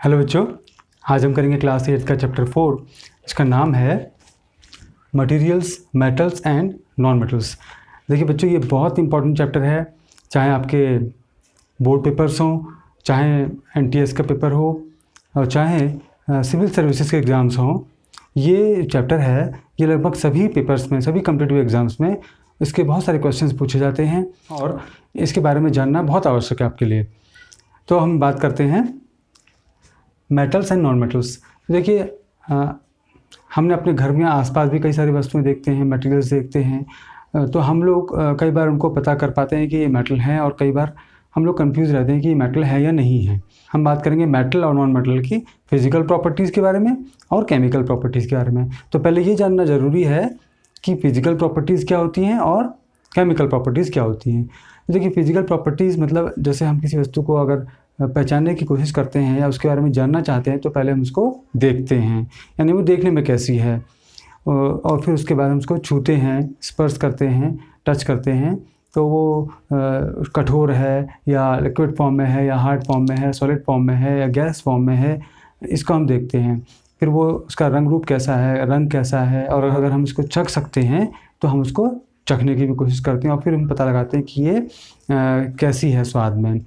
Hello बच्चों, आज हम करेंगे क्लास 8 का चैप्टर 4। इसका नाम है materials, metals and non metals. देखिए बच्चों, ये बहुत इंपॉर्टेंट चैप्टर है। चाहे आपके बोर्ड पेपर्स हों, चाहे एनटीएस का पेपर हो और चाहे सिविल सर्विसेज के एग्ज़ाम्स हों, ये चैप्टर है। ये लगभग सभी पेपर्स में, सभी कॉम्पिटिटिव एग्ज़ाम्स में इसके बहुत सारे क्वेश्चंस पूछे जाते हैं और इसके बारे में जानना बहुत आवश्यक है आपके लिए। तो हम बात करते हैं मेटल्स एंड नॉन मेटल्स। देखिए, हमने अपने घर में आसपास भी कई सारी वस्तुएं देखते हैं, मटेरियल्स देखते हैं। तो हम लोग कई बार उनको पता कर पाते हैं कि ये मेटल है और कई बार हम लोग कंफ्यूज रहते हैं कि ये मेटल है या नहीं है। हम बात करेंगे मेटल और नॉन मेटल की फिजिकल प्रॉपर्टीज़ के बारे में और केमिकल प्रॉपर्टीज़ के बारे में। तो पहले ये जानना ज़रूरी है कि फिजिकल प्रॉपर्टीज़ क्या होती हैं और केमिकल प्रॉपर्टीज़ क्या होती हैं। देखिए, फिजिकल प्रॉपर्टीज़ मतलब जैसे हम किसी वस्तु को अगर पहचानने की कोशिश करते हैं या उसके बारे में जानना चाहते हैं तो पहले हम उसको देखते हैं, यानी वो देखने में कैसी है, और फिर उसके बाद हम उसको छूते हैं, स्पर्श करते हैं, टच करते हैं। तो वो कठोर है या लिक्विड फॉर्म में है या हार्ड फॉर्म में है, सॉलिड फॉर्म में है या गैस फॉर्म में है, इसको हम देखते हैं। फिर वो उसका रंग रूप कैसा है, रंग कैसा है, और अगर हम इसको चख सकते हैं तो हम उसको चखने की भी कोशिश करते हैं और फिर हम पता लगाते हैं कि ये कैसी है स्वाद में।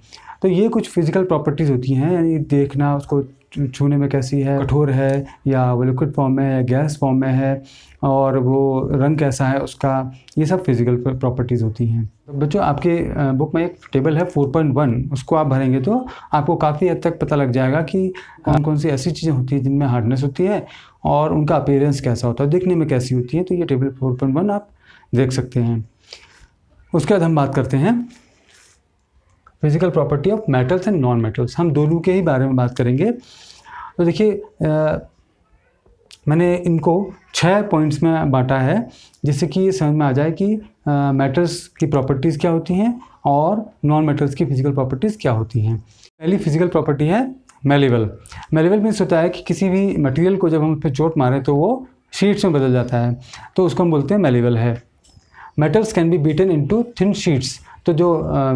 तो ये कुछ फिजिकल प्रॉपर्टीज़ होती हैं, यानी देखना, उसको छूने में कैसी है, कठोर है या वो लिक्विड फॉर्म में है या गैस फॉर्म में है, और वो रंग कैसा है उसका, ये सब फिजिकल प्रॉपर्टीज़ होती हैं। बच्चों, आपके बुक में एक टेबल है 4.1, उसको आप भरेंगे तो आपको काफ़ी हद तक पता लग जाएगा कि कौन कौन सी ऐसी चीज़ें होती हैं जिनमें हार्डनेस होती है और उनका अपीयरेंस कैसा होता है, देखने में कैसी होती है। तो ये टेबल 4.1 आप देख सकते हैं। उसके बाद हम बात करते हैं physical property of metals and non metals. हम दोनों के ही बारे में बात करेंगे। तो देखिए, मैंने इनको 6 पॉइंट्स में बांटा है जिससे कि ये समझ में आ जाए कि मेटल्स की प्रॉपर्टीज़ क्या होती हैं और नॉन मेटल्स की फिजिकल प्रॉपर्टीज़ क्या होती हैं। पहली फिजिकल प्रॉपर्टी है मेलेबल। मेलेबल मीन्स होता है कि किसी भी मटेरियल को जब हम उस पर चोट मारें तो वो शीट्स में बदल जाता है, तो उसको हम बोलते हैं मेलेबल है। Metals can be beaten into thin sheets. तो जो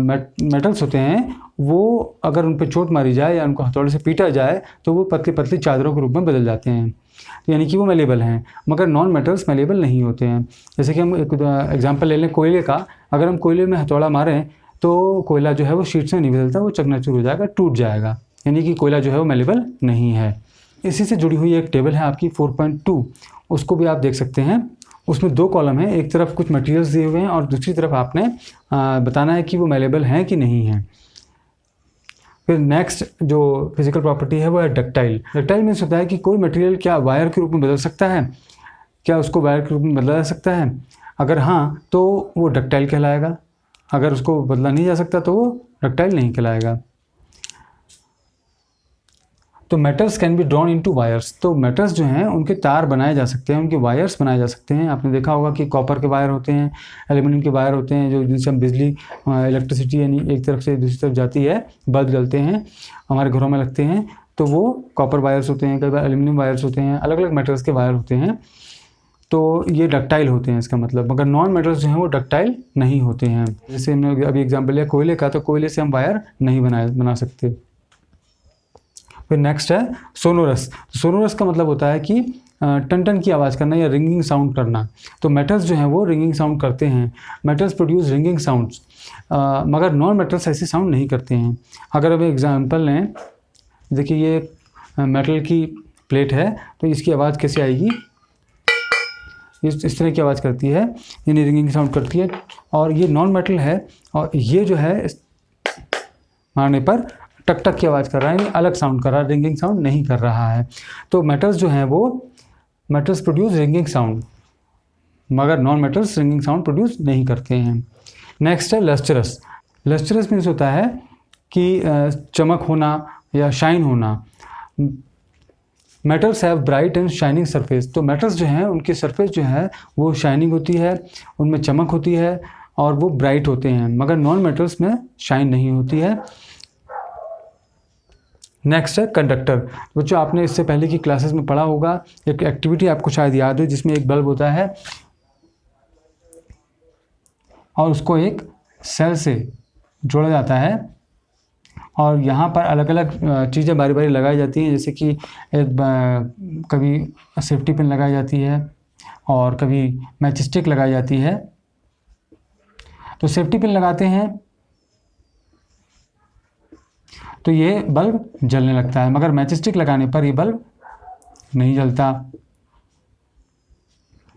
मेटल्स होते हैं वो अगर उन पर चोट मारी जाए या उनको हथौड़े से पीटा जाए तो वो पतली पतली चादरों के रूप में बदल जाते हैं, यानी कि वो मेलेबल हैं। मगर नॉन मेटल्स मेलेबल नहीं होते हैं। जैसे कि हम एक एग्जांपल ले लें कोयले का। अगर हम कोयले में हथौड़ा मारें तो कोयला जो है वो शीट्स में नहीं बदलता, वो चकनाचूर हो जाएगा, टूट जाएगा, यानी कि कोयला जो है वो मेलेबल नहीं है। इसी से जुड़ी हुई एक टेबल है आपकी 4.2, उसको भी आप देख सकते हैं। उसमें 2 कॉलम है, एक तरफ कुछ मटेरियल्स दिए हुए हैं और दूसरी तरफ आपने बताना है कि वो मेलेबल हैं कि नहीं हैं। फिर नेक्स्ट जो फिजिकल प्रॉपर्टी है वो है डक्टाइल। डक्टाइल मीन्स होता है कि कोई मटेरियल क्या वायर के रूप में बदल सकता है, क्या उसको वायर के रूप में बदला जा सकता है। अगर हाँ तो वो डक्टाइल कहलाएगा, अगर उसको बदला नहीं जा सकता तो वो डक्टाइल नहीं कहलाएगा। तो metals can be drawn into wires. तो मेटल्स जो हैं उनके तार बनाए जा सकते हैं, उनके वायर्स बनाए जा सकते हैं। आपने देखा होगा कि कॉपर के वायर होते हैं, एल्युमिनियम के वायर होते हैं, जो जिनसे हम बिजली, इलेक्ट्रिसिटी यानी एक तरफ से दूसरी तरफ जाती है, बल्ब जलते हैं, हमारे घरों में लगते हैं, तो वो कॉपर वायर्स होते हैं, कई बार एल्युमिनियम वायर्स होते हैं, अलग अलग मेटल्स के वायर होते हैं। तो ये डक्टाइल होते हैं इसका मतलब। मगर नॉन मेटल्स जो हैं वो डक्टाइल नहीं होते हैं। जैसे हमने अभी एग्जाम्पल लिया कोयले का, तो कोयले से हम वायर नहीं बना सकते। फिर नेक्स्ट है सोनोरस। सोनोरस का मतलब होता है कि टन टन की आवाज़ करना या रिंगिंग साउंड करना। तो मेटल्स जो हैं वो रिंगिंग साउंड करते हैं। मेटल्स प्रोड्यूस रिंगिंग साउंड्स, मगर नॉन मेटल्स ऐसे साउंड नहीं करते हैं। अगर अब एग्जांपल लें, देखिए ये मेटल की प्लेट है, तो इसकी आवाज़ कैसे आएगी, इस तरह की आवाज़ करती है, यानी रिंगिंग साउंड करती है। और ये नॉन मेटल है और ये जो है मारने पर टक टक की आवाज़ कर रहा है, यानी अलग साउंड कर रहा है, रिंगिंग साउंड नहीं कर रहा है। तो मेटल्स जो हैं वो मेटल्स प्रोड्यूस रिंगिंग साउंड, मगर non metals ringing sound produce नहीं करते हैं। नेक्स्ट है लस्टरस। लस्टरस मीन्स होता है कि चमक होना या शाइन होना। Metals have bright and shining surface. तो मेटल्स जो हैं उनकी सरफेस जो है वो शाइनिंग होती है, उनमें चमक होती है और वो ब्राइट होते हैं, मगर नॉन मेटल्स में शाइन नहीं होती है। नेक्स्ट है कंडक्टर। बच्चों, आपने इससे पहले की क्लासेस में पढ़ा होगा, एक एक्टिविटी आपको शायद याद हो, जिसमें एक बल्ब होता है और उसको एक सेल से जोड़ा जाता है और यहाँ पर अलग अलग चीज़ें बारी बारी लगाई जाती हैं, जैसे कि कभी सेफ्टी पिन लगाई जाती है और कभी मैच स्टिक लगाई जाती है। तो सेफ्टी पिन लगाते हैं तो ये बल्ब जलने लगता है, मगर मैच स्टिक लगाने पर ये बल्ब नहीं जलता।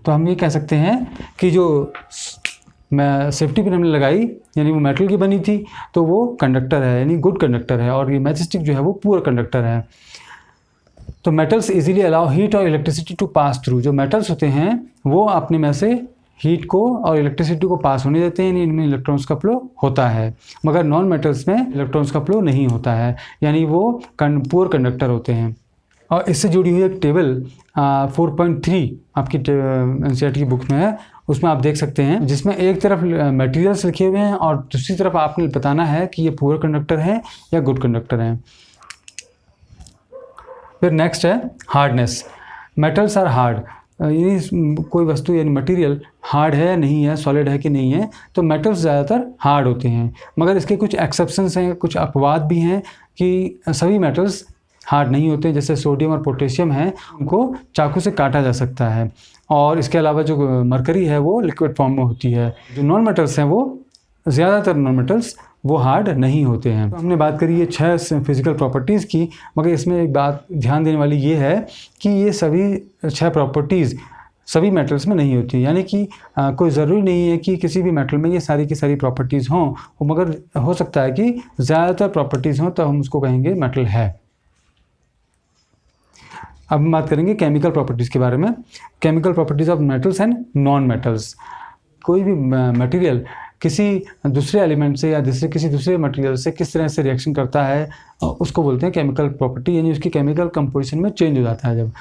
तो हम ये कह सकते हैं कि जो सेफ्टी पिन हमने लगाई यानी वो मेटल की बनी थी, तो वो कंडक्टर है, यानी गुड कंडक्टर है, और ये मैच स्टिक जो है वो पुअर कंडक्टर है। तो मेटल्स इजीली अलाउ हीट और इलेक्ट्रिसिटी टू पास थ्रू। जो मेटल्स होते हैं वो अपने में से हीट को और इलेक्ट्रिसिटी को पास होने देते हैं, यानी इनमें इलेक्ट्रॉन्स का फ्लो होता है, मगर नॉन मेटल्स में इलेक्ट्रॉन्स का फ्लो नहीं होता है, यानी वो पुअर कंडक्टर होते हैं। और इससे जुड़ी हुई एक टेबल 4.3 आपकी एनसीईआरटी की बुक में है, उसमें आप देख सकते हैं, जिसमें एक तरफ मटेरियल्स लिखे हुए हैं और दूसरी तरफ आपने बताना है कि ये पुअर कंडक्टर है या गुड कंडक्टर है। फिर नेक्स्ट है हार्डनेस। मेटल्स आर हार्ड, यानी कोई वस्तु यानी मटेरियल हार्ड है या नहीं है, सॉलिड है कि नहीं है, तो मेटल्स ज़्यादातर हार्ड होते हैं, मगर इसके कुछ एक्सेप्शंस हैं, कुछ अपवाद भी हैं कि सभी मेटल्स हार्ड नहीं होते। जैसे सोडियम और पोटेशियम है, उनको चाकू से काटा जा सकता है, और इसके अलावा जो मरकरी है वो लिक्विड फॉर्म में होती है। जो नॉन मेटल्स हैं वो ज़्यादातर नॉन मेटल्स वो हार्ड नहीं होते हैं। तो हमने बात करी ये 6 फिजिकल प्रॉपर्टीज़ की, मगर इसमें एक बात ध्यान देने वाली ये है कि ये सभी 6 प्रॉपर्टीज़ सभी मेटल्स में नहीं होती, यानी कि कोई ज़रूरी नहीं है कि किसी भी मेटल में ये सारी की सारी प्रॉपर्टीज़ हों, मगर हो सकता है कि ज़्यादातर प्रॉपर्टीज़ हों तो हम उसको कहेंगे मेटल है। अब हम बात करेंगे केमिकल प्रॉपर्टीज़ के बारे में। Chemical properties of metals and non metals. कोई भी मटेरियल किसी दूसरे एलिमेंट से या किसी दूसरे मटेरियल से किस तरह से रिएक्शन करता है, उसको बोलते हैं केमिकल प्रॉपर्टी, यानी उसकी केमिकल कंपोजिशन में चेंज हो जाता है जब।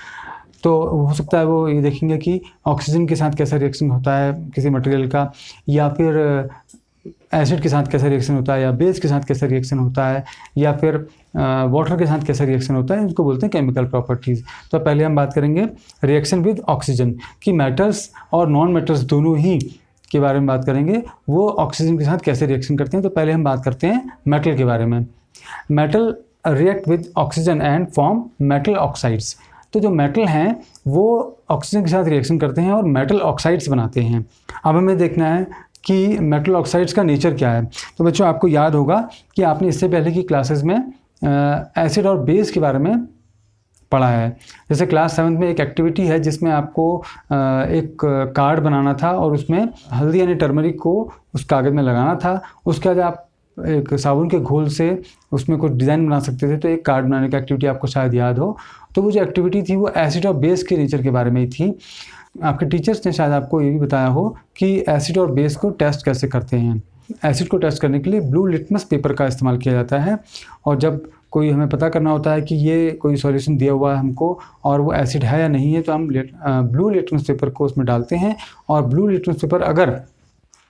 तो हो सकता है वो ये देखेंगे कि ऑक्सीजन के साथ कैसा रिएक्शन होता है किसी मटेरियल का, या फिर एसिड के साथ कैसा रिएक्शन होता है, या बेस के साथ कैसा रिएक्शन होता है, या फिर वाटर के साथ कैसा रिएक्शन होता है, इसको बोलते हैं केमिकल प्रॉपर्टीज़। तो पहले हम बात करेंगे रिएक्शन विद ऑक्सीजन कि मेटल्स और नॉन मेटल्स दोनों ही के बारे में बात करेंगे, वो ऑक्सीजन के साथ कैसे रिएक्शन करते हैं। तो पहले हम बात करते हैं मेटल के बारे में। Metal react with oxygen and form metal oxides. तो जो मेटल हैं वो ऑक्सीजन के साथ रिएक्शन करते हैं और मेटल ऑक्साइड्स बनाते हैं। अब हमें देखना है कि मेटल ऑक्साइड्स का नेचर क्या है। तो बच्चों आपको याद होगा कि आपने इससे पहले की क्लासेस में एसिड और बेस के बारे में पढ़ा है। जैसे क्लास 7 में एक एक्टिविटी है जिसमें आपको एक कार्ड बनाना था और उसमें हल्दी यानी टर्मरिक को उस कागज़ में लगाना था। उसके बाद आप एक साबुन के घोल से उसमें कुछ डिज़ाइन बना सकते थे। तो एक कार्ड बनाने की एक्टिविटी आपको शायद याद हो। तो वो जो एक्टिविटी थी वो एसिड और बेस के नेचर के बारे में ही थी। आपके टीचर्स ने शायद आपको ये भी बताया हो कि एसिड और बेस को टेस्ट कैसे करते हैं। एसिड को टेस्ट करने के लिए ब्लू लिटमस पेपर का इस्तेमाल किया जाता है, और जब कोई हमें पता करना होता है कि ये कोई सॉल्यूशन दिया हुआ है हमको और वो एसिड है या नहीं है, तो हम ब्लू लिटमस पेपर को उसमें डालते हैं, और ब्लू लिटमस पेपर अगर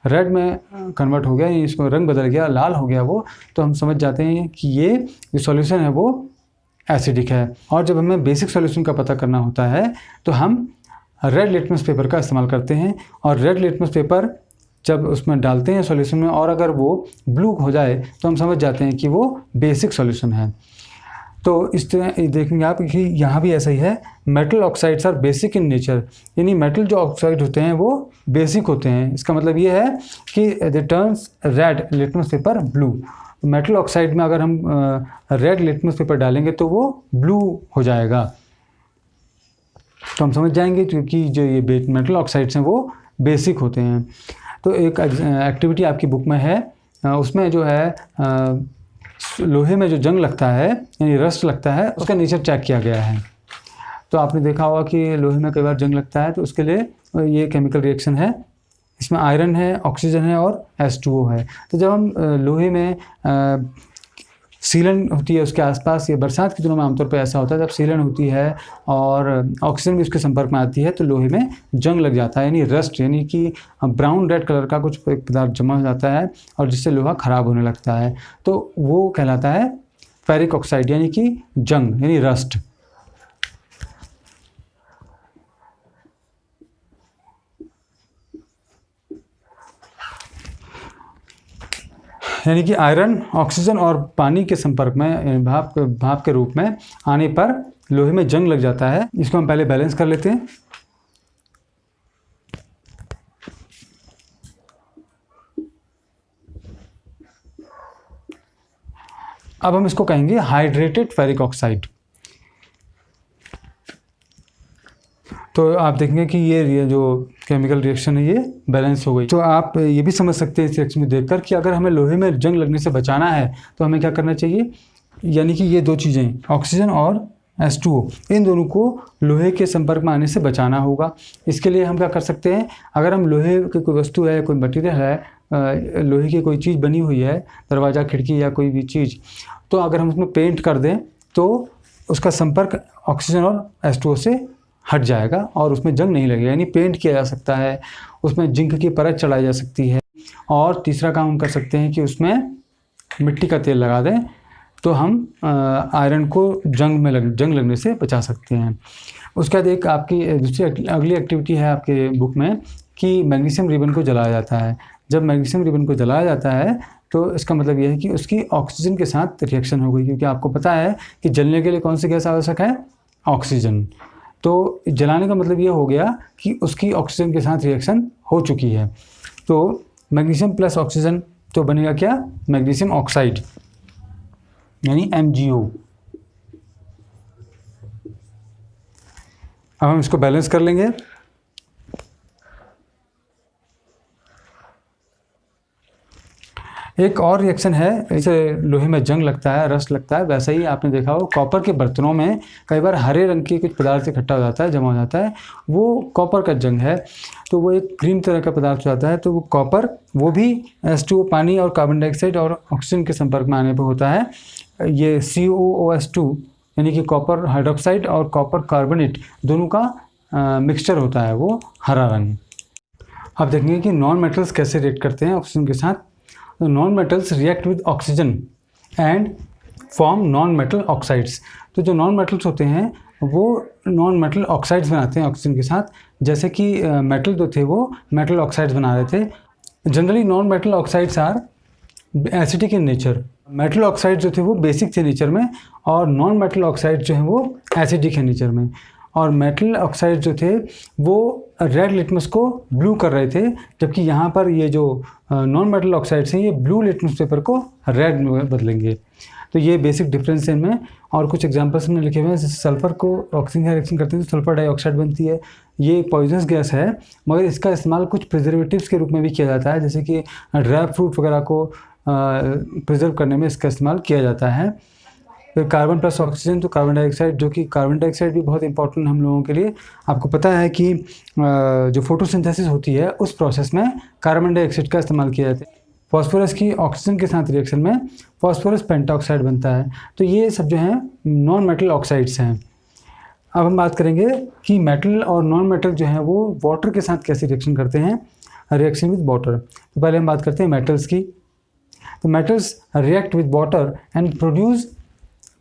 रेड में कन्वर्ट हो गया, इसको रंग बदल गया, लाल हो गया वो, तो हम समझ जाते हैं कि ये जो सॉल्यूशन है वो एसिडिक है। और जब हमें बेसिक सॉल्यूशन का पता करना होता है तो हम रेड लिटमस पेपर का इस्तेमाल करते हैं, और रेड लिटमस पेपर जब उसमें डालते हैं सॉल्यूशन में और अगर वो ब्लू हो जाए तो हम समझ जाते हैं कि वो बेसिक सॉल्यूशन है। तो इस तरह देखेंगे आप कि यहाँ भी ऐसा ही है। Metal oxides are basic in nature, यानी मेटल जो ऑक्साइड होते हैं वो बेसिक होते हैं। इसका मतलब ये है कि they turns red litmus paper blue. Metal oxide में अगर हम रेड लिटमस पेपर डालेंगे तो वो ब्लू हो जाएगा। तो हम समझ जाएंगे क्योंकि जो ये मेटल ऑक्साइड्स हैं वो बेसिक होते हैं। तो एक एक्टिविटी आपकी बुक में है, उसमें जो है लोहे में जो जंग लगता है यानी रस्ट लगता है, उसका नेचर चेक किया गया है। तो आपने देखा होगा कि लोहे में कई बार जंग लगता है, तो उसके लिए ये केमिकल रिएक्शन है। इसमें आयरन है, ऑक्सीजन है और H2O है। तो जब हम लोहे में सीलन होती है उसके आसपास, ये बरसात के दिनों में आमतौर पर ऐसा होता है, जब सीलन होती है और ऑक्सीजन भी उसके संपर्क में आती है तो लोहे में जंग लग जाता है, यानी रस्ट, यानी कि ब्राउन रेड कलर का कुछ एक पदार्थ जमा हो जाता है और जिससे लोहा ख़राब होने लगता है। तो वो कहलाता है फेरिक ऑक्साइड, यानी कि जंग यानी रस्ट। यानी कि आयरन ऑक्सीजन और पानी के संपर्क में भाप के रूप में आने पर लोहे में जंग लग जाता है। इसको हम पहले बैलेंस कर लेते हैं। अब हम इसको कहेंगे हाइड्रेटेड फेरिक ऑक्साइड। तो आप देखेंगे कि ये जो केमिकल रिएक्शन है ये बैलेंस हो गई। तो आप ये भी समझ सकते हैं इस रिएक्शन में देखकर कि अगर हमें लोहे में जंग लगने से बचाना है तो हमें क्या करना चाहिए, यानी कि ये दो चीज़ें ऑक्सीजन और H2O इन दोनों को लोहे के संपर्क में आने से बचाना होगा। इसके लिए हम क्या कर सकते हैं, अगर हम लोहे की कोई वस्तु है, कोई मटेरियल है, लोहे की कोई चीज़ बनी हुई है, दरवाज़ा खिड़की या कोई भी चीज़, तो अगर हम उसमें पेंट कर दें तो उसका संपर्क ऑक्सीजन और H2O से हट जाएगा और उसमें जंग नहीं लगेगा। यानी पेंट किया जा सकता है, उसमें जिंक की परत चढ़ाई जा सकती है। और तीसरा काम हम कर सकते हैं कि उसमें मिट्टी का तेल लगा दें तो हम आयरन को जंग लगने से बचा सकते हैं। उसके बाद एक आपकी दूसरी अगली एक्टिविटी है आपके बुक में कि मैग्नीशियम रिबन को जलाया जाता है। जब मैग्नीशियम रिबन को जलाया जाता है तो इसका मतलब यह है कि उसकी ऑक्सीजन के साथ रिएक्शन हो गई, क्योंकि आपको पता है कि जलने के लिए कौन सी गैस आवश्यक है, ऑक्सीजन। तो जलाने का मतलब ये हो गया कि उसकी ऑक्सीजन के साथ रिएक्शन हो चुकी है। तो मैग्नीशियम प्लस ऑक्सीजन तो बनेगा क्या, मैग्नीशियम ऑक्साइड यानी MgO। अब हम इसको बैलेंस कर लेंगे। एक और रिएक्शन है, जैसे लोहे में जंग लगता है, रस्ट लगता है, वैसे ही आपने देखा हो कॉपर के बर्तनों में कई बार हरे रंग की कुछ पदार्थ इकट्ठा हो जाता है, जमा हो जाता है, वो कॉपर का जंग है। तो वो एक ग्रीन तरह का पदार्थ हो जाता है। तो वो कॉपर, वो भी H2O पानी और कार्बन डाइऑक्साइड और ऑक्सीजन के संपर्क में आने पर होता है। ये COOH2 यानी कि कॉपर हाइड्रोक्साइड और कॉपर कार्बोनेट दोनों का मिक्सचर होता है, वो हरा रंग। आप देखेंगे कि नॉन मेटल्स कैसे रिएक्ट करते हैं ऑक्सीजन के साथ। तो non metals react with oxygen and form non metal oxides. तो जो नॉन मेटल्स होते हैं वो नॉन मेटल ऑक्साइड्स बनाते हैं ऑक्सीजन के साथ। जैसे कि मेटल जो थे वो मेटल ऑक्साइड्स बना रहे थे। Generally non metal oxides are acidic in nature. Metal oxide जो थे वो बेसिक थे नेचर में, और नॉन मेटल ऑक्साइड जो हैं वो एसिडिक है नेचर में। और मेटल ऑक्साइड जो थे वो रेड लिटमस को ब्लू कर रहे थे, जबकि यहाँ पर ये जो नॉन मेटल ऑक्साइड्स हैं ये ब्लू लिटमस पेपर को रेड में बदलेंगे। तो ये बेसिक डिफरेंस है इनमें। और कुछ एग्जांपल्स हमने लिखे हुए हैं, जैसे सल्फर को ऑक्सीजन का रिएक्शन करते हैं तो सल्फर डाइऑक्साइड बनती है। ये एक पॉइजनस गैस है, मगर इसका इस्तेमाल कुछ प्रिजर्वेटिव्स के रूप में भी किया जाता है, जैसे कि ड्राई फ्रूट वगैरह को प्रिजर्व करने में इसका इस्तेमाल किया जाता है। फिर कार्बन प्लस ऑक्सीजन, तो कार्बन डाइऑक्साइड, जो कि कार्बन डाइऑक्साइड भी बहुत इंपॉर्टेंट हम लोगों के लिए। आपको पता है कि जो फोटोसिंथेसिस होती है उस प्रोसेस में कार्बन डाइऑक्साइड का इस्तेमाल किया जाता है। फॉस्फोरस की ऑक्सीजन के साथ रिएक्शन में फॉस्फोरस पेंटाऑक्साइड बनता है। तो ये सब जो हैं नॉन मेटल ऑक्साइड्स हैं। अब हम बात करेंगे कि मेटल और नॉन मेटल जो हैं वो वाटर के साथ कैसे रिएक्शन करते हैं, रिएक्शन विद वाटर। तो पहले हम बात करते हैं मेटल्स की। तो metals react with water and produce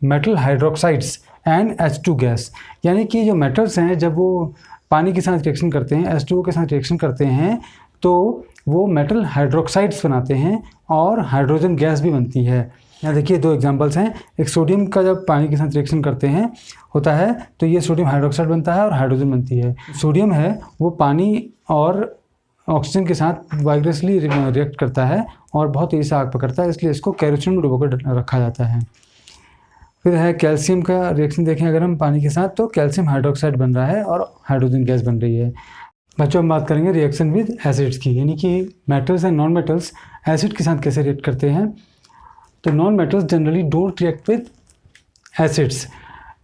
metal hydroxides and H2 gas. यानी कि जो मेटल्स हैं जब वो पानी के साथ रिएक्शन करते हैं, H2O के साथ रिएक्शन करते हैं, तो वो मेटल हाइड्रोक्साइड्स बनाते हैं और हाइड्रोजन गैस भी बनती है। यहाँ देखिए दो एग्जांपल्स हैं। एक सोडियम का जब पानी के साथ रिएक्शन करते हैं होता है तो ये सोडियम हाइड्रोक्साइड बनता है और हाइड्रोजन बनती है। सोडियम है वो पानी और ऑक्सीजन के साथ वाइब्रेसली रिएक्ट करता है और बहुत तेज़ी से आग पकड़ता है, इसलिए इसको केरोसिन में डुबोकर रखा जाता है। फिर है कैल्शियम का रिएक्शन देखें अगर हम पानी के साथ, तो कैल्शियम हाइड्रोक्साइड बन रहा है और हाइड्रोजन गैस बन रही है। बच्चों हम बात करेंगे रिएक्शन विद एसिड्स की, यानी कि metals and non metals acid के साथ कैसे रिएक्ट करते हैं। तो non metals generally don't react with acids,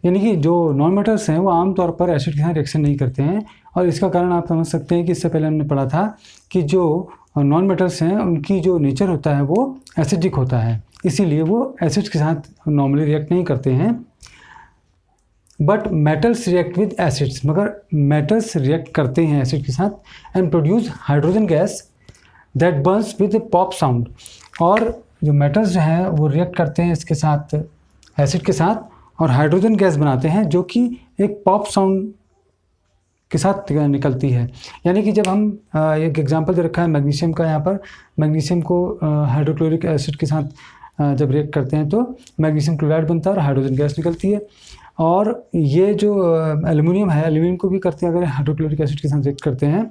यानी कि जो नॉन मेटल्स हैं वो आमतौर पर एसिड के साथ रिएक्शन नहीं करते हैं। और इसका कारण आप समझ सकते हैं कि इससे पहले हमने पढ़ा था कि जो नॉन मेटल्स हैं उनकी जो नेचर होता है वो एसिडिक होता है, इसीलिए वो एसिड्स के साथ नॉर्मली रिएक्ट नहीं करते हैं। But metals react with acids, मगर मेटल्स रिएक्ट करते हैं एसिड के साथ and produce hydrogen gas that Burns with A pop sound. और जो मेटल्स जो हैं वो रिएक्ट करते हैं इसके साथ, एसिड के साथ, और हाइड्रोजन गैस बनाते हैं जो कि एक पॉप साउंड के साथ निकलती है। यानी कि जब हम एक एग्जांपल दे रखा है मैग्नीशियम का, यहाँ पर मैग्नीशियम को हाइड्रोक्लोरिक एसिड के साथ जब रिएक्ट करते हैं तो मैग्नीशियम क्लोराइड बनता है और हाइड्रोजन गैस निकलती है। और ये जो एल्युमिनियम है, एल्युमिनियम को भी करते हैं, अगर हाइड्रोक्लोरिक एसिड के साथ रिएक्ट करते हैं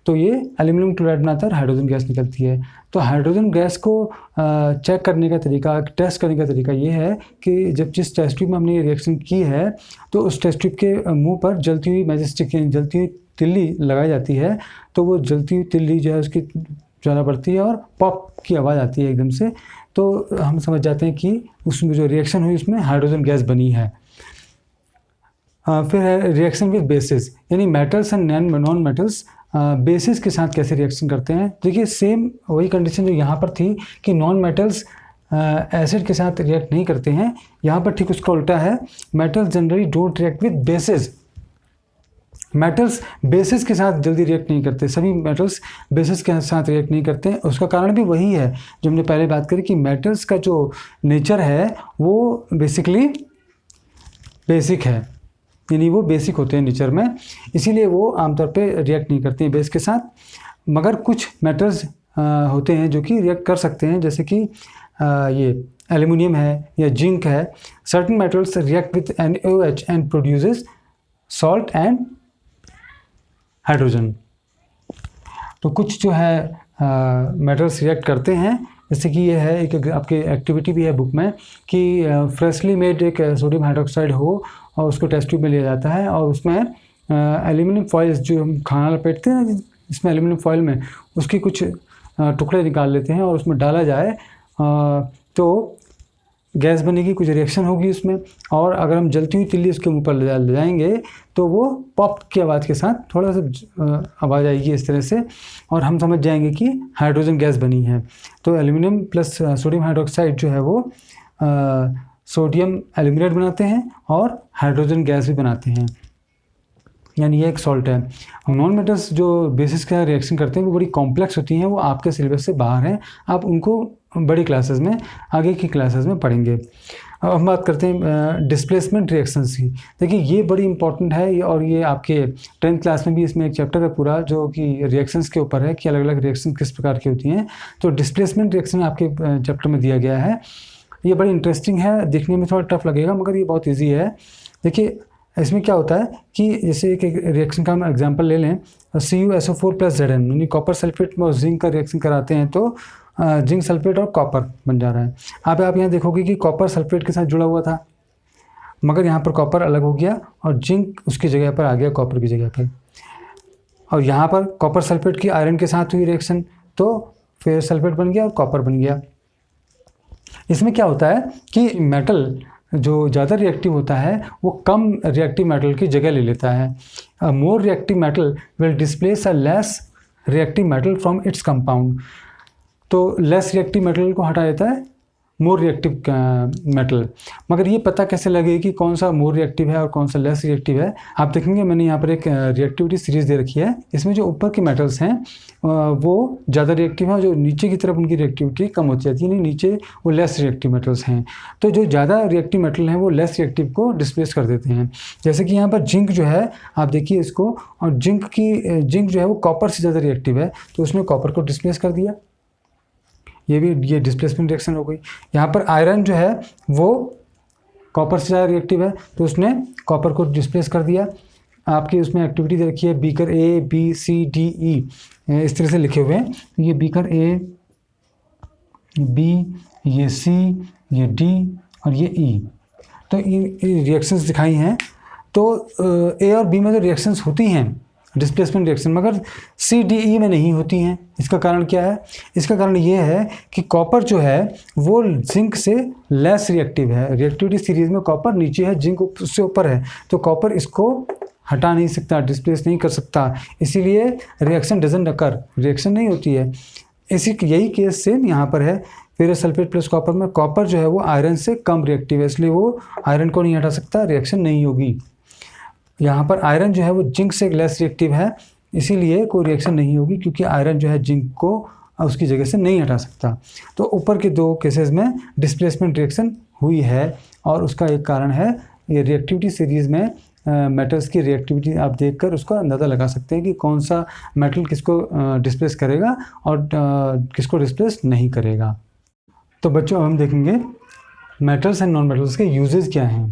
तो ये एल्युमिनियम क्लोराइड बनाता है और हाइड्रोजन गैस निकलती है। तो हाइड्रोजन गैस को चेक करने का तरीका, टेस्ट करने का तरीका ये है कि जब जिस टेस्ट ट्यूब में हमने ये रिएक्शन की है तो उस टेस्ट ट्यूब के मुंह पर जलती हुई मैजिस्टिक यानी जलती हुई तिल्ली लगाई जाती है। तो वो जलती हुई तिल्ली जो है उसकी ज़्यादा बढ़ती है और पॉप की आवाज़ आती है एकदम से, तो हम समझ जाते हैं कि उसमें जो रिएक्शन हुई उसमें हाइड्रोजन गैस बनी है। फिर है रिएक्शन विद बेसिस, यानी metals and non metals basis के साथ कैसे रिएक्शन करते हैं। देखिए सेम वही कंडीशन जो यहाँ पर थी कि नॉन मेटल्स एसिड के साथ रिएक्ट नहीं करते हैं, यहाँ पर ठीक उसका उल्टा है। Metals generally don't react with basis, metals basis के साथ जल्दी रिएक्ट नहीं करते, सभी मेटल्स बेसिस के साथ रिएक्ट नहीं करते हैं। उसका कारण भी वही है जो हमने पहले बात करी कि मेटल्स का जो नेचर है वो बेसिकली बेसिक है, यानी वो बेसिक होते हैं नेचर में, इसीलिए वो आमतौर पे रिएक्ट नहीं करते हैं बेस के साथ। मगर कुछ मेटल्स होते हैं जो कि रिएक्ट कर सकते हैं, जैसे कि ये एल्युमिनियम है या जिंक है। Certain metals react with NaOH and produces salt and hydrogen. तो कुछ जो है मेटल्स रिएक्ट करते हैं, जैसे कि ये है एक आपके एक्टिविटी भी है बुक में कि फ्रेशली मेड एक सोडियम हाइड्रोक्साइड हो और उसको टेस्ट ट्यूब में लिया जाता है और उसमें एल्यूमिनियम फॉइल जो हम खाना लपेटते हैं इसमें एल्यूमिनियम फॉइल में उसकी कुछ टुकड़े निकाल लेते हैं और उसमें डाला जाए तो गैस बनेगी, कुछ रिएक्शन होगी उसमें, और अगर हम जलती हुई तिल्ली उसके मुँह पर ले जाएंगे तो वो पॉप की आवाज़ के साथ थोड़ा सा आवाज़ आएगी इस तरह से और हम समझ जाएंगे कि हाइड्रोजन गैस बनी है। तो एल्यूमिनियम प्लस सोडियम हाइड्रोक्साइड जो है वो सोडियम एल्यूमिनेट बनाते हैं और हाइड्रोजन गैस भी बनाते हैं, यानी ये एक सॉल्ट है। नॉन मेटल्स जो बेसिस का रिएक्शन करते हैं वो बड़ी कॉम्प्लेक्स होती हैं, वो आपके सिलेबस से बाहर हैं, आप उनको बड़ी क्लासेस में आगे की क्लासेस में पढ़ेंगे। अब हम बात करते हैं डिस्प्लेसमेंट रिएक्शंस की। देखिए ये बड़ी इंपॉर्टेंट है और ये आपके 10th क्लास में भी इसमें एक चैप्टर है पूरा जो कि रिएक्शंस के ऊपर है कि अलग अलग रिएक्शन किस प्रकार की होती हैं। तो डिस्प्लेसमेंट रिएक्शन आपके चैप्टर में दिया गया है। ये बड़ी इंटरेस्टिंग है, देखने में थोड़ा टफ लगेगा मगर ये बहुत ईजी है। देखिए इसमें क्या होता है कि जैसे एक रिएक्शन का हम एग्जांपल ले लें, CuSO4 + Zn, यानी कॉपर सल्फेट में और जिंक का रिएक्शन कराते हैं तो जिंक सल्फेट और कॉपर बन जा रहा है। आप यहाँ देखोगे कि कॉपर सल्फेट के साथ जुड़ा हुआ था मगर यहाँ पर कॉपर अलग हो गया और जिंक उसकी जगह पर आ गया कॉपर की जगह पर, और यहाँ पर कॉपर सल्फेट की आयरन के साथ हुई रिएक्शन तो फिर सल्फेट बन गया और कॉपर बन गया। इसमें क्या होता है कि मेटल जो ज़्यादा रिएक्टिव होता है वो कम रिएक्टिव मेटल की जगह ले लेता है। A more reactive metal will displace a less reactive metal from its compound. तो लेस रिएक्टिव मेटल को हटा देता है मोर रिएक्टिव मेटल। मगर ये पता कैसे लगे कि कौन सा मोर रिएक्टिव है और कौन सा लेस रिएक्टिव है? आप देखेंगे मैंने यहाँ पर एक रिएक्टिविटी सीरीज़ दे रखी है, इसमें जो ऊपर के मेटल्स हैं वो ज़्यादा रिएक्टिव हैं, जो नीचे की तरफ उनकी रिएक्टिविटी कम होती जाती है, यानी नीचे वो लेस रिएक्टिव मेटल्स हैं। तो जो ज़्यादा रिएक्टिव मेटल हैं वो लेस रिएक्टिव को डिस्प्लेस कर देते हैं। जैसे कि यहाँ पर जिंक जो है, आप देखिए इसको, और जिंक जो है वो कॉपर से ज़्यादा रिएक्टिव है तो उसने कॉपर को डिस्प्लेस कर दिया, ये डिस्प्लेसमेंट रिएक्शन हो गई। यहाँ पर आयरन जो है वो कॉपर से ज़्यादा रिएक्टिव है तो उसने कॉपर को डिस्प्लेस कर दिया। आपकी उसमें एक्टिविटी दे रखी है beaker A B C D E, इस तरह से लिखे हुए हैं। तो ये बीकर A, B, ये C, ये D और ये E, तो ये रिएक्शंस दिखाई हैं। तो A और B में जो रिएक्शंस होती हैं डिस्प्लेसमेंट रिएक्शन, मगर C D E में नहीं होती हैं। इसका कारण क्या है? इसका कारण ये है कि कॉपर जो है वो जिंक से लेस रिएक्टिव है। रिएक्टिविटी सीरीज में कॉपर नीचे है, जिंक उससे ऊपर है, तो कॉपर इसको हटा नहीं सकता, डिस्प्लेस नहीं कर सकता, इसीलिए रिएक्शन डजंट अकर, रिएक्शन नहीं होती है। यही केस सेम यहाँ पर है। फेरस सल्फेट प्लस कॉपर में कॉपर जो है वो आयरन से कम रिएक्टिव है, इसलिए वो आयरन को नहीं हटा सकता, रिएक्शन नहीं होगी। यहाँ पर आयरन जो है वो जिंक से लेस रिएक्टिव है, इसीलिए कोई रिएक्शन नहीं होगी क्योंकि आयरन जो है जिंक को उसकी जगह से नहीं हटा सकता। तो ऊपर के दो केसेस में डिस्प्लेसमेंट रिएक्शन हुई है और उसका एक कारण है ये रिएक्टिविटी सीरीज़ में मेटल्स की रिएक्टिविटी आप देखकर उसका अंदाज़ा लगा सकते हैं कि कौन सा मेटल किसको डिस्प्लेस करेगा और किसको डिस्प्लेस नहीं करेगा। तो बच्चों हम देखेंगे मेटल्स एंड नॉन मेटल्स के यूजेस क्या हैं।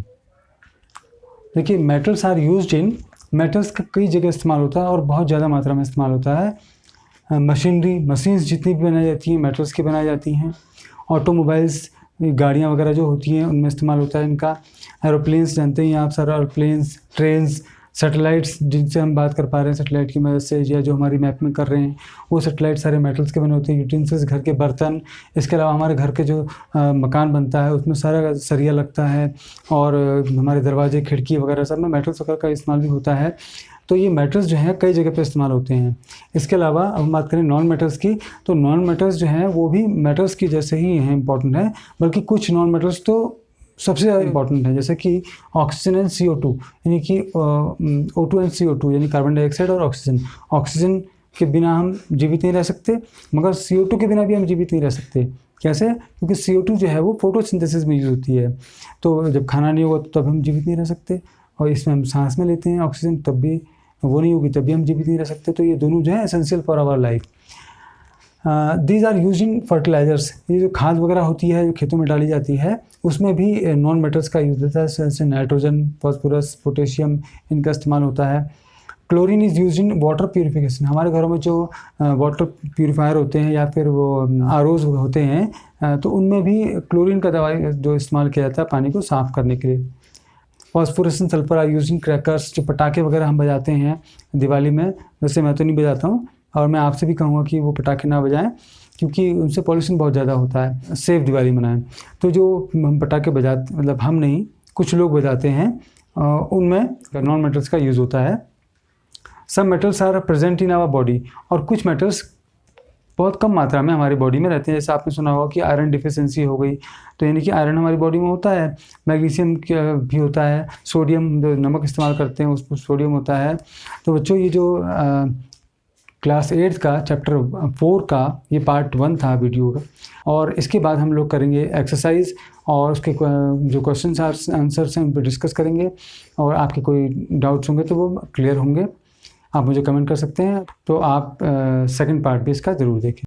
देखिए metals are used in, metals का कई जगह इस्तेमाल होता है और बहुत ज़्यादा मात्रा में इस्तेमाल होता है। मशीनरी, मशीन्स जितनी भी बनाई जाती हैं मेटल्स की बनाई जाती हैं। ऑटोमोबाइल्स, गाड़ियाँ वगैरह जो होती हैं उनमें इस्तेमाल होता है इनका। एरोप्लेन्स जानते हैं आप सारा, एरोप्लेन्स, ट्रेन्स, सैटेलाइट्स जिनसे हम बात कर पा रहे हैं सैटेलाइट की मदद से, या जो हमारी मैपिंग कर रहे हैं वो सैटेलाइट सारे मेटल्स के बने होते हैं। यूटेंसिल्स, घर के बर्तन, इसके अलावा हमारे घर के जो मकान बनता है उसमें सारा सरिया लगता है, और हमारे दरवाजे, खिड़की वगैरह सब में मेटल्स वगैरह का इस्तेमाल भी होता है। तो ये मेटल्स जो हैं कई जगह पे इस्तेमाल होते हैं। इसके अलावा अब हम बात करें नॉन मेटल्स की, तो नॉन मेटल्स जो हैं वो भी मेटल्स की जैसे ही हैं इंपॉर्टेंट है, बल्कि कुछ नॉन मेटल्स तो सबसे ज़्यादा इंपॉर्टेंट है, जैसे कि ऑक्सीजन एंड CO2, यानी कि O2 एंड CO2 यानी कार्बन डाइऑक्साइड और ऑक्सीजन। ऑक्सीजन के बिना हम जीवित नहीं रह सकते, मगर CO2 के बिना भी हम जीवित नहीं रह सकते। कैसे? क्योंकि CO2 जो है वो फोटोसिंथेसिस में यूज़ होती है। तो जब खाना नहीं होगा तब हम जीवित नहीं रह सकते, और इसमें हम सांस में लेते हैं ऑक्सीजन, तब भी वो नहीं होगी तब भी हम जीवित नहीं रह सकते। तो ये दोनों जो है essential for our life. These are use in fertilizers, ये जो खाद वगैरह होती है जो खेतों में डाली जाती है उसमें भी नॉन मेटल्स का यूज होता है, जैसे नाइट्रोजन, फास्फोरस, पोटेशियम, इनका इस्तेमाल होता है। Chlorine is use in water purification, हमारे घरों में जो वाटर प्यूरिफायर होते हैं या फिर वो ROs होते हैं, तो उनमें भी क्लोरीन का दवाई जो इस्तेमाल किया जाता है पानी को साफ़ करने के लिए। फॉस्फोरेसन सल्फर आर यूजिंग क्रैकर्स, जो पटाखे वगैरह हम बजाते हैं दिवाली में, वैसे मैं तो नहीं बजाता हूँ और मैं आपसे भी कहूँगा कि वो पटाखे ना बजाएं क्योंकि उनसे पॉल्यूशन बहुत ज़्यादा होता है। सेफ दिवाली मनाएं। तो जो हम पटाखे बजाते, मतलब हम नहीं, कुछ लोग बजाते हैं, उनमें नॉन मेटल्स का यूज़ होता है। सब metals are present in our body, और कुछ मेटल्स बहुत कम मात्रा में हमारी बॉडी में रहते हैं। जैसे आपने सुना होगा कि आयरन डिफिशिएंसी हो गई, तो यानी कि आयरन हमारी बॉडी में होता है। मैग्नीशियम भी होता है, सोडियम, जो नमक इस्तेमाल करते हैं उसमें सोडियम होता है। तो बच्चों ये जो क्लास 8 का चैप्टर 4 का ये पार्ट 1 था वीडियो का, और इसके बाद हम लोग करेंगे एक्सरसाइज और उसके जो क्वेश्चन आंसर्स हैं उन पर डिस्कस करेंगे, और आपके कोई डाउट्स होंगे तो वो क्लियर होंगे। आप मुझे कमेंट कर सकते हैं। तो आप सेकंड पार्ट भी इसका ज़रूर देखें।